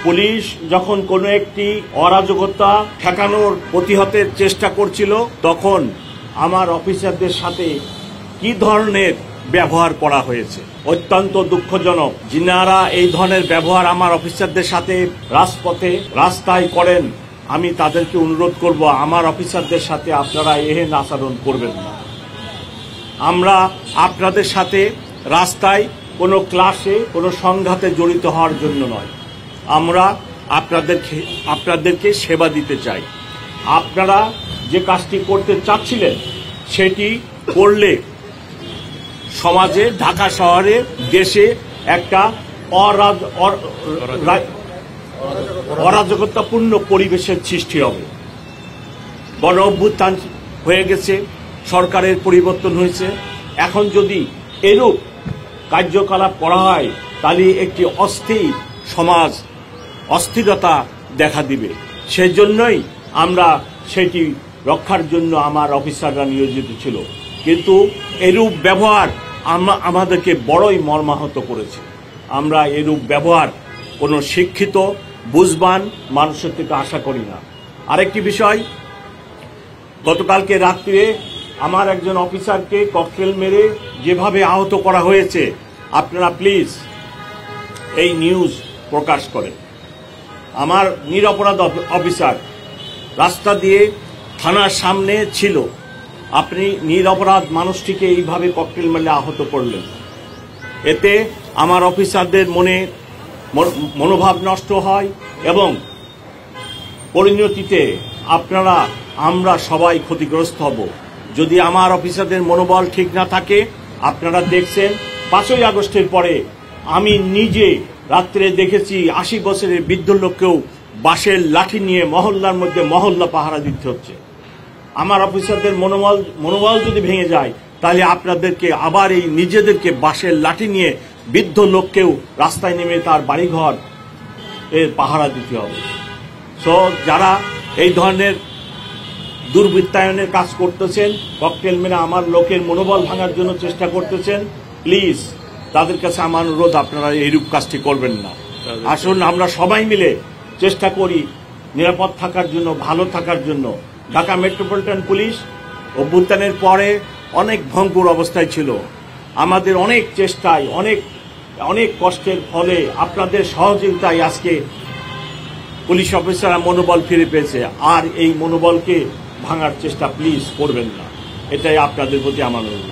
Police যখন কোনো একটি অরাজকতা ঠেকানোর প্রতিহতের চেষ্টা করছিল তখন আমার অফিসারদের সাথে কি ধরনের ব্যবহার করা হয়েছে অত্যন্ত দুঃখজনক। যিনারা এই ধরনের ব্যবহার আমার অফিসারদের সাথে রাজপথে রাস্তায় করেন, আমি তাদেরকে অনুরোধ করব আমার অফিসারদের সাথে আপনারা এহেন আচরণ করবেন না। আমরা আপনাদের সাথে রাস্তায় কোনো ক্লাসে কোনো সংঘাতে জড়িত হওয়ার জন্য নয়, আমরা আপনাদেরকে সেবা দিতে চাই। আপনারা যে কাজটি করতে চাচ্ছিলেন সেটি করলে সমাজে, ঢাকা শহরে, দেশে একটা অরাজকতাপূর্ণ পরিবেশের সৃষ্টি হবে। গণ অভ্যুত্থান হয়ে গেছে, সরকারের পরিবর্তন হয়েছে, এখন যদি এরূপ কার্যকলাপ করা হয় তাহলে একটি অস্থির সমাজ, অস্থিরতা দেখা দিবে। সেই জন্যই আমরা সেটি রক্ষার জন্য আমার অফিসাররা নিয়োজিত ছিল। কিন্তু এরূপ ব্যবহার আমাদেরকে বড়ই মর্মাহত করেছে। আমরা এরূপ ব্যবহার কোনো শিক্ষিত বুঝবান মানুষের থেকে আশা করি না। আরেকটি বিষয়, গতকালকে রাত্রে আমার একজন অফিসারকে ককটেল মেরে যেভাবে আহত করা হয়েছে, আপনারা প্লিজ এই নিউজ প্রকাশ করেন। আমার নিরপরাধ অফিসার রাস্তা দিয়ে থানার সামনে ছিল, আপনি নিরপরাধ মানুষটিকে এইভাবে ককটেল মেরে আহত করলেন। এতে আমার অফিসারদের মনোভাব নষ্ট হয় এবং পরিণতিতে আমরা সবাই ক্ষতিগ্রস্ত হব। যদি আমার অফিসারদের মনোবল ঠিক না থাকে, আপনারা দেখছেন 5ই আগস্টের পরে আমি নিজে রাত্রে দেখেছি 80 বছরের বৃদ্ধ লোককেও বাঁশের লাঠি নিয়ে মহল্লার মধ্যে মহল্লা পাহারা দিতে হচ্ছে। আমার অফিসারদের মনোবল যদি ভেঙে যায় তাহলে আপনাদেরকে আবার এই নিজেদেরকে বাঁশের লাঠি নিয়ে বৃদ্ধ লোককেও রাস্তায় নেমে তার বাড়িঘর এর পাহারা দিতে হবে। সো যারা এই ধরনের দুর্বৃত্তায়নের কাজ করতেছেন, ককটেল মেরে আমার লোকের মনোবল ভাঙার জন্য চেষ্টা করতেছেন, প্লিজ তাদের কাছে আমার অনুরোধ, আপনারা এইরূপ কাজটি করবেন না। আসুন আমরা সবাই মিলে চেষ্টা করি নিরাপদ থাকার জন্য, ভালো থাকার জন্য। ঢাকা মেট্রোপলিটন পুলিশ অভ্যুত্থানের পরে অনেক ভঙ্গুর অবস্থায় ছিল। আমাদের অনেক চেষ্টায়, অনেক কষ্টের ফলে, আপনাদের সহযোগিতায় আজকে পুলিশ অফিসাররা মনোবল ফিরে পেয়েছে। আর এই মনোবলকে ভাঙার চেষ্টা প্লিজ করবেন না, এটাই আপনাদের প্রতি আমার অনুরোধ।